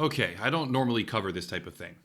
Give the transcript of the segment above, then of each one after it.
Okay, I don't normally cover this type of thing.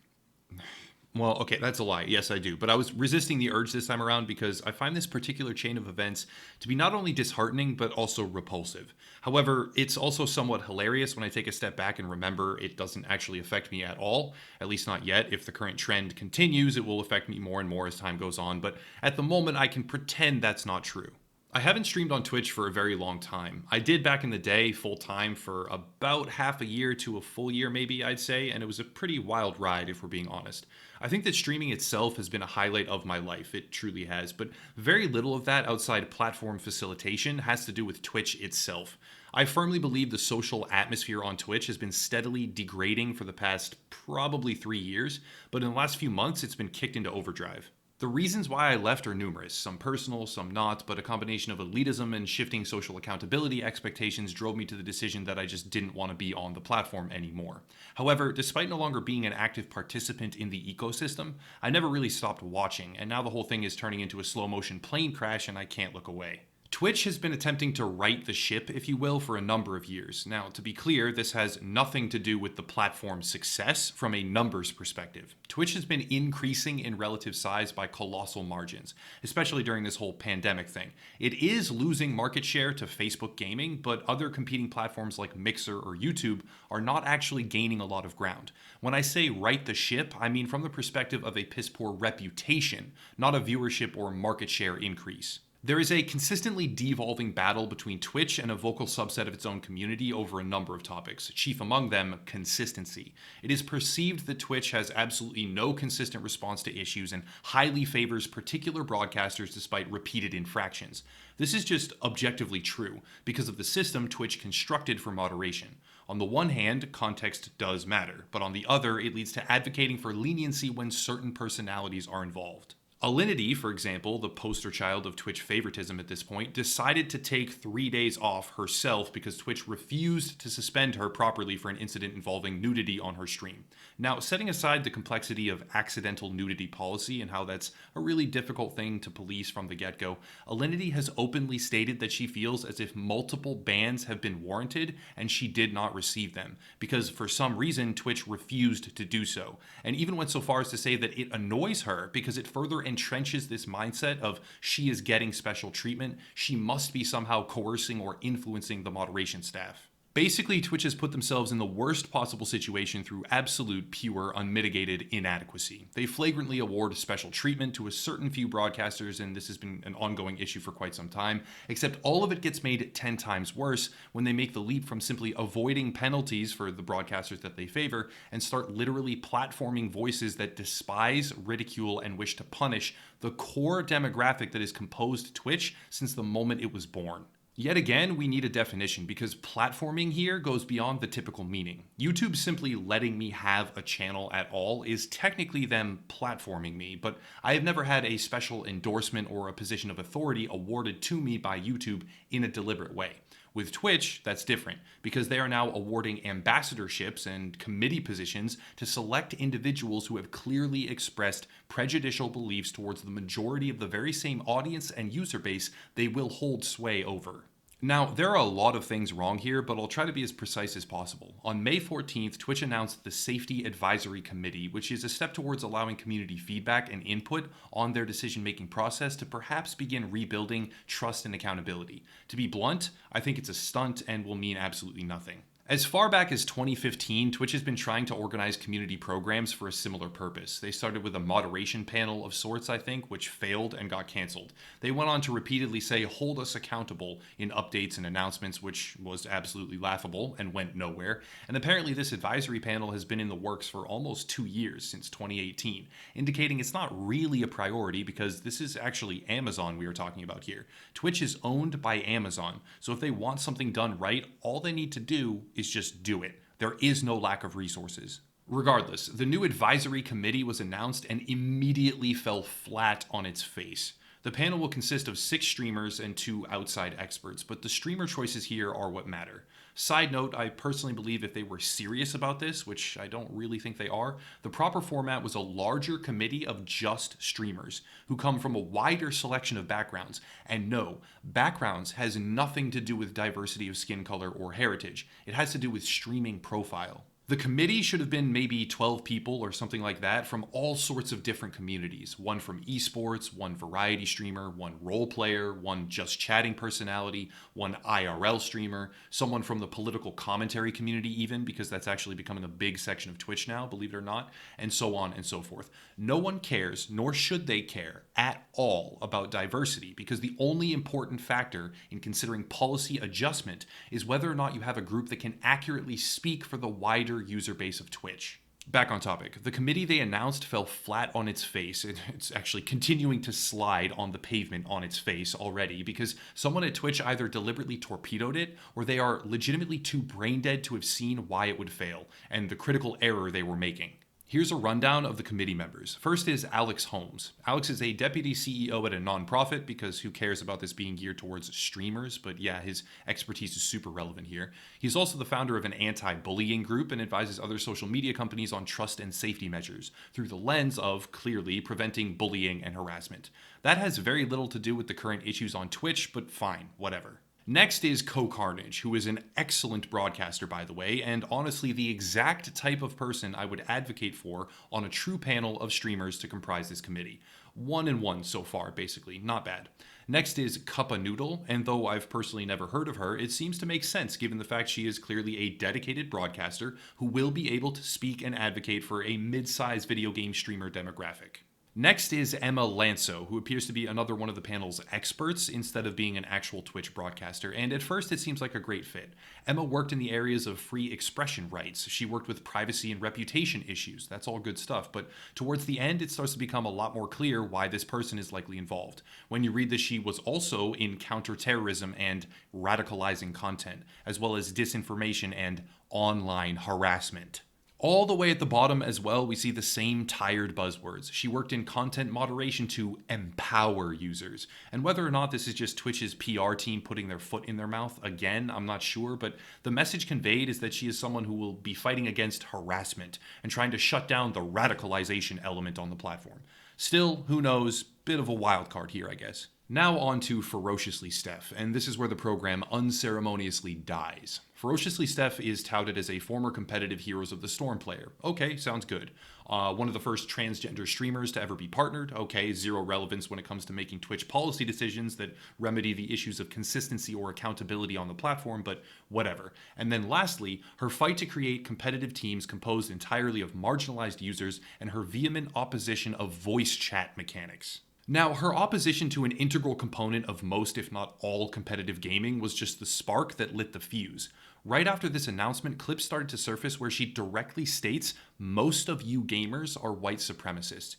Well, okay, that's a lie. Yes, I do. But I was resisting the urge this time around because I find this particular chain of events to be not only disheartening, but also repulsive. However, it's also somewhat hilarious when I take a step back and remember it doesn't actually affect me at all, at least not yet. If the current trend continues, it will affect me more and more as time goes on. But at the moment, I can pretend that's not true. I haven't streamed on Twitch for a very long time. I did back in the day full time for about half a year to a full year, maybe I'd say, and it was a pretty wild ride if we're being honest. I think that streaming itself has been a highlight of my life. It truly has, but very little of that outside platform facilitation has to do with Twitch itself. I firmly believe the social atmosphere on Twitch has been steadily degrading for the past probably 3 years, but in the last few months it's been kicked into overdrive. The reasons why I left are numerous, some personal, some not, but a combination of elitism and shifting social accountability expectations drove me to the decision that I just didn't want to be on the platform anymore. However, despite no longer being an active participant in the ecosystem, I never really stopped watching, and now the whole thing is turning into a slow motion plane crash and I can't look away. Twitch has been attempting to right the ship, if you will, for a number of years. Now, to be clear, this has nothing to do with the platform's success from a numbers perspective. Twitch has been increasing in relative size by colossal margins, especially during this whole pandemic thing. It is losing market share to Facebook gaming, but other competing platforms like Mixer or YouTube are not actually gaining a lot of ground. When I say right the ship, I mean from the perspective of a piss poor reputation, not a viewership or market share increase. There is a consistently devolving battle between Twitch and a vocal subset of its own community over a number of topics, chief among them, consistency. It is perceived that Twitch has absolutely no consistent response to issues and highly favors particular broadcasters despite repeated infractions. This is just objectively true, because of the system Twitch constructed for moderation. On the one hand, context does matter, but on the other, it leads to advocating for leniency when certain personalities are involved. Alinity, for example, the poster child of Twitch favoritism at this point, decided to take 3 days off herself because Twitch refused to suspend her properly for an incident involving nudity on her stream. Now, setting aside the complexity of accidental nudity policy and how that's a really difficult thing to police from the get-go, Alinity has openly stated that she feels as if multiple bans have been warranted and she did not receive them, because for some reason Twitch refused to do so, and even went so far as to say that it annoys her because it further entrenches this mindset of she is getting special treatment, she must be somehow coercing or influencing the moderation staff. Basically, Twitch has put themselves in the worst possible situation through absolute, pure, unmitigated inadequacy. They flagrantly award special treatment to a certain few broadcasters, and this has been an ongoing issue for quite some time, except all of it gets made 10 times worse when they make the leap from simply avoiding penalties for the broadcasters that they favor and start literally platforming voices that despise, ridicule, and wish to punish the core demographic that has composed Twitch since the moment it was born. Yet again, we need a definition because platforming here goes beyond the typical meaning. YouTube simply letting me have a channel at all is technically them platforming me, but I have never had a special endorsement or a position of authority awarded to me by YouTube in a deliberate way. With Twitch, that's different because they are now awarding ambassadorships and committee positions to select individuals who have clearly expressed prejudicial beliefs towards the majority of the very same audience and user base they will hold sway over. Now, there are a lot of things wrong here, but I'll try to be as precise as possible. On May 14th, Twitch announced the Safety Advisory Committee, which is a step towards allowing community feedback and input on their decision-making process to perhaps begin rebuilding trust and accountability. To be blunt, I think it's a stunt and will mean absolutely nothing. As far back as 2015, Twitch has been trying to organize community programs for a similar purpose. They started with a moderation panel of sorts, I think, which failed and got canceled. They went on to repeatedly say, hold us accountable in updates and announcements, which was absolutely laughable and went nowhere. And apparently this advisory panel has been in the works for almost 2 years, since 2018, indicating it's not really a priority because this is actually Amazon we are talking about here. Twitch is owned by Amazon, so if they want something done right, all they need to do is just do it. There is no lack of resources. Regardless, the new advisory committee was announced and immediately fell flat on its face. The panel will consist of 6 streamers and 2 outside experts, but the streamer choices here are what matter. Side note, I personally believe if they were serious about this, which I don't really think they are, the proper format was a larger committee of just streamers who come from a wider selection of backgrounds. And no, backgrounds has nothing to do with diversity of skin color or heritage. It has to do with streaming profile. The committee should have been maybe 12 people or something like that from all sorts of different communities. One from esports, one variety streamer, one role player, one just chatting personality, one IRL streamer, someone from the political commentary community even, because that's actually becoming a big section of Twitch now, believe it or not, and so on and so forth. No one cares, nor should they care, at all about diversity, because the only important factor in considering policy adjustment is whether or not you have a group that can accurately speak for the wider user base of Twitch. Back on topic, the committee they announced fell flat on its face. It's actually continuing to slide on the pavement on its face already because someone at Twitch either deliberately torpedoed it or they are legitimately too brain dead to have seen why it would fail and the critical error they were making. Here's a rundown of the committee members. First is Alex Holmes. Alex is a deputy CEO at a nonprofit because who cares about this being geared towards streamers, but yeah, his expertise is super relevant here. He's also the founder of an anti-bullying group and advises other social media companies on trust and safety measures through the lens of, clearly, preventing bullying and harassment. That has very little to do with the current issues on Twitch, but fine, whatever. Next is Co-Carnage, who is an excellent broadcaster, by the way, and honestly the exact type of person I would advocate for on a true panel of streamers to comprise this committee. 1 and 1 so far, basically. Not bad. Next is Cuppa Noodle, and though I've personally never heard of her, it seems to make sense given the fact she is clearly a dedicated broadcaster who will be able to speak and advocate for a mid-size video game streamer demographic. Next is Emma Lanso, who appears to be another one of the panel's experts instead of being an actual Twitch broadcaster, and at first it seems like a great fit. Emma worked in the areas of free expression rights. She worked with privacy and reputation issues. That's all good stuff, but towards the end it starts to become a lot more clear why this person is likely involved. When you read that she was also in counterterrorism and radicalizing content, as well as disinformation and online harassment. All the way at the bottom as well, we see the same tired buzzwords. She worked in content moderation to empower users. And whether or not this is just Twitch's PR team putting their foot in their mouth, again, I'm not sure, but the message conveyed is that she is someone who will be fighting against harassment and trying to shut down the radicalization element on the platform. Still, who knows, bit of a wild card here, I guess. Now on to FerociouslySteph, and this is where the program unceremoniously dies. FerociouslySteph is touted as a former competitive Heroes of the Storm player. Okay, sounds good. One of the first transgender streamers to ever be partnered. Okay, zero relevance when it comes to making Twitch policy decisions that remedy the issues of consistency or accountability on the platform, but whatever. And then lastly, her fight to create competitive teams composed entirely of marginalized users and her vehement opposition of voice chat mechanics. Now, her opposition to an integral component of most, if not all, competitive gaming was just the spark that lit the fuse. Right after this announcement, clips started to surface where she directly states, "Most of you gamers are white supremacists."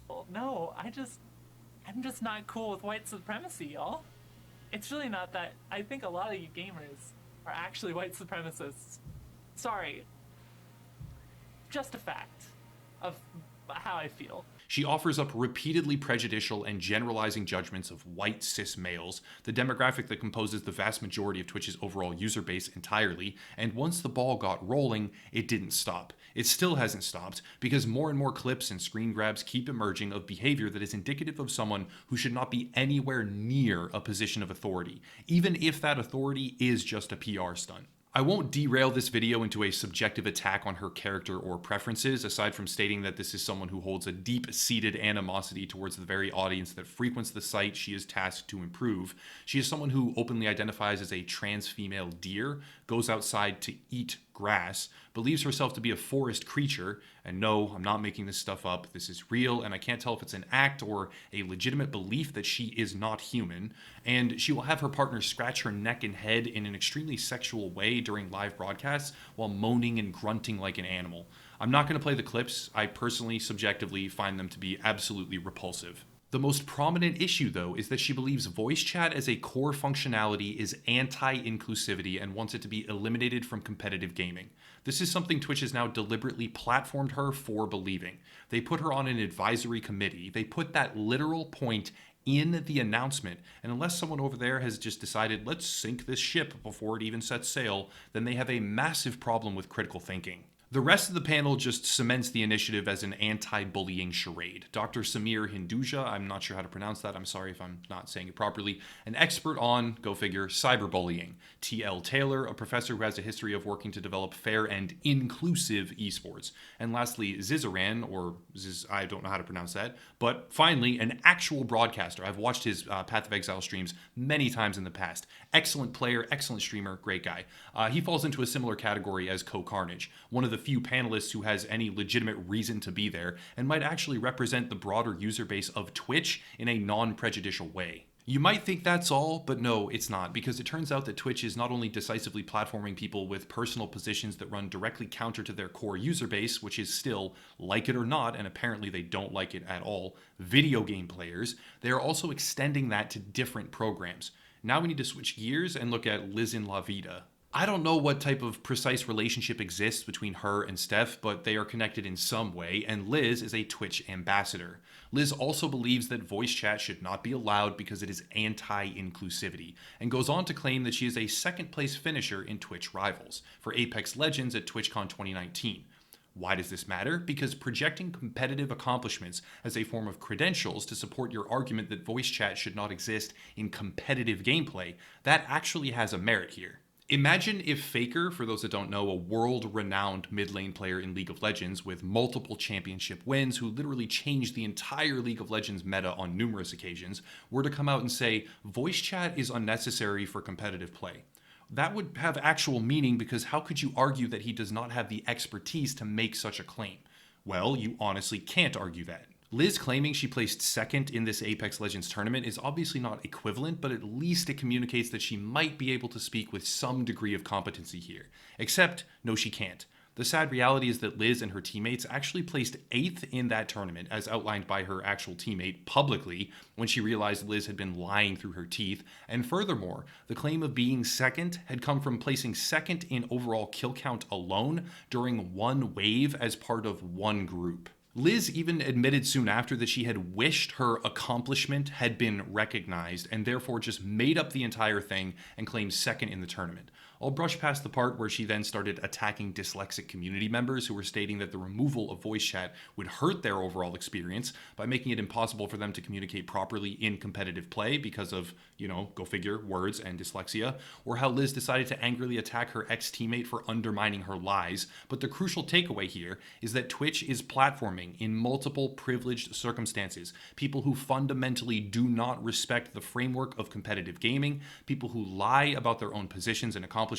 Well, no, I'm just not cool with white supremacy, y'all. It's really not that. I think a lot of you gamers are actually white supremacists. Sorry. Just a fact of how I feel. She offers up repeatedly prejudicial and generalizing judgments of white cis males, the demographic that composes the vast majority of Twitch's overall user base entirely, and once the ball got rolling, it didn't stop. It still hasn't stopped, because more and more clips and screen grabs keep emerging of behavior that is indicative of someone who should not be anywhere near a position of authority, even if that authority is just a PR stunt. I won't derail this video into a subjective attack on her character or preferences, aside from stating that this is someone who holds a deep-seated animosity towards the very audience that frequents the site she is tasked to improve. She is someone who openly identifies as a trans female deer, goes outside to eat grass, believes herself to be a forest creature, and no, I'm not making this stuff up, this is real, and I can't tell if it's an act or a legitimate belief that she is not human, and she will have her partner scratch her neck and head in an extremely sexual way during live broadcasts while moaning and grunting like an animal. I'm not going to play the clips. I personally, subjectively, find them to be absolutely repulsive. The most prominent issue, though, is that she believes voice chat as a core functionality is anti-inclusivity and wants it to be eliminated from competitive gaming. This is something Twitch has now deliberately platformed her for believing. They put her on an advisory committee. They put that literal point in the announcement, and unless someone over there has just decided, let's sink this ship before it even sets sail, then they have a massive problem with critical thinking. The rest of the panel just cements the initiative as an anti-bullying charade. Dr. Samir Hinduja, I'm not sure how to pronounce that, I'm sorry if I'm not saying it properly, an expert on, go figure, cyberbullying. T.L. Taylor, a professor who has a history of working to develop fair and inclusive esports. And lastly, Zizaran, or Ziz, I don't know how to pronounce that, but finally, an actual broadcaster. I've watched his Path of Exile streams many times in the past. Excellent player, excellent streamer, great guy. He falls into a similar category as Co-Carnage, one of the few panelists who has any legitimate reason to be there and might actually represent the broader user base of Twitch in a non-prejudicial way. You might think that's all, but no, it's not, because it turns out that Twitch is not only decisively platforming people with personal positions that run directly counter to their core user base, which is still, like it or not, and apparently they don't like it at all, video game players, they are also extending that to different programs. Now we need to switch gears and look at Liz in La Vida. I don't know what type of precise relationship exists between her and Steph, but they are connected in some way, and Liz is a Twitch ambassador. Liz also believes that voice chat should not be allowed because it is anti-inclusivity, and goes on to claim that she is a second-place finisher in Twitch Rivals for Apex Legends at TwitchCon 2019. Why does this matter? Because projecting competitive accomplishments as a form of credentials to support your argument that voice chat should not exist in competitive gameplay, that actually has a merit here. Imagine if Faker, for those that don't know, a world-renowned mid-lane player in League of Legends with multiple championship wins who literally changed the entire League of Legends meta on numerous occasions, were to come out and say, voice chat is unnecessary for competitive play. That would have actual meaning, because how could you argue that he does not have the expertise to make such a claim? Well, you honestly can't argue that. Liz claiming she placed second in this Apex Legends tournament is obviously not equivalent, but at least it communicates that she might be able to speak with some degree of competency here. Except, no, she can't. The sad reality is that Liz and her teammates actually placed 8th in that tournament, as outlined by her actual teammate publicly, when she realized Liz had been lying through her teeth. And furthermore, the claim of being second had come from placing second in overall kill count alone during one wave as part of one group. Liz even admitted soon after that she had wished her accomplishment had been recognized, and therefore just made up the entire thing and claimed second in the tournament. I'll brush past the part where she then started attacking dyslexic community members who were stating that the removal of voice chat would hurt their overall experience by making it impossible for them to communicate properly in competitive play because of, go figure, words and dyslexia, or how Liz decided to angrily attack her ex-teammate for undermining her lies. But the crucial takeaway here is that Twitch is platforming in multiple privileged circumstances people who fundamentally do not respect the framework of competitive gaming, people who lie about their own positions and accomplishments,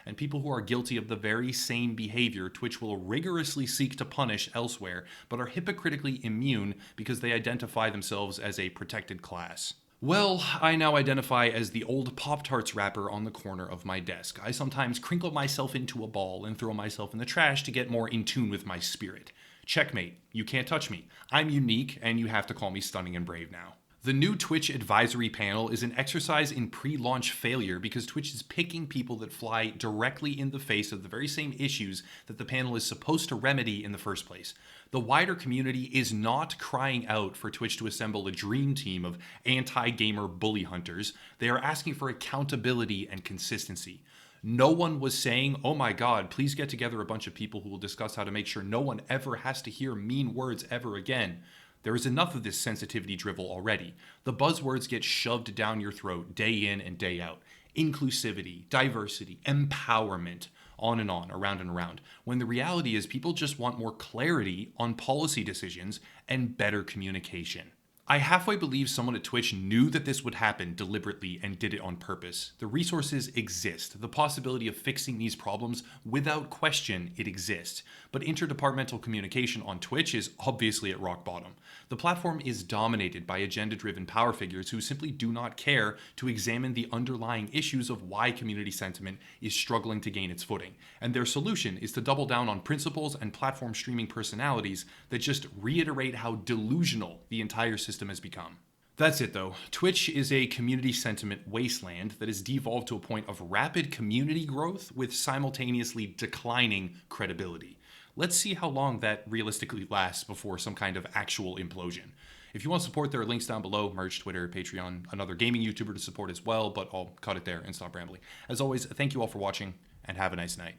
and people who are guilty of the very same behavior Twitch will rigorously seek to punish elsewhere, but are hypocritically immune because they identify themselves as a protected class. Well, I now identify as the old Pop-Tarts wrapper on the corner of my desk. I sometimes crinkle myself into a ball and throw myself in the trash to get more in tune with my spirit. Checkmate. You can't touch me. I'm unique, and you have to call me stunning and brave now. The new Twitch advisory panel is an exercise in pre-launch failure because Twitch is picking people that fly directly in the face of the very same issues that the panel is supposed to remedy in the first place. The wider community is not crying out for Twitch to assemble a dream team of anti-gamer bully hunters. They are asking for accountability and consistency. No one was saying, oh my god, please get together a bunch of people who will discuss how to make sure no one ever has to hear mean words ever again. There is enough of this sensitivity drivel already. The buzzwords get shoved down your throat day in and day out. Inclusivity, diversity, empowerment, on and on, around and around. When the reality is people just want more clarity on policy decisions and better communication. I halfway believe someone at Twitch knew that this would happen deliberately and did it on purpose. The resources exist. The possibility of fixing these problems, without question, it exists. But interdepartmental communication on Twitch is obviously at rock bottom. The platform is dominated by agenda-driven power figures who simply do not care to examine the underlying issues of why community sentiment is struggling to gain its footing. And their solution is to double down on principles and platform streaming personalities that just reiterate how delusional the entire system has become. That's it though. Twitch is a community sentiment wasteland that has devolved to a point of rapid community growth with simultaneously declining credibility. Let's see how long that realistically lasts before some kind of actual implosion. If you want support, there are links down below: merch, Twitter, Patreon, another gaming YouTuber to support as well, but I'll cut it there and stop rambling. As always, thank you all for watching, and have a nice night.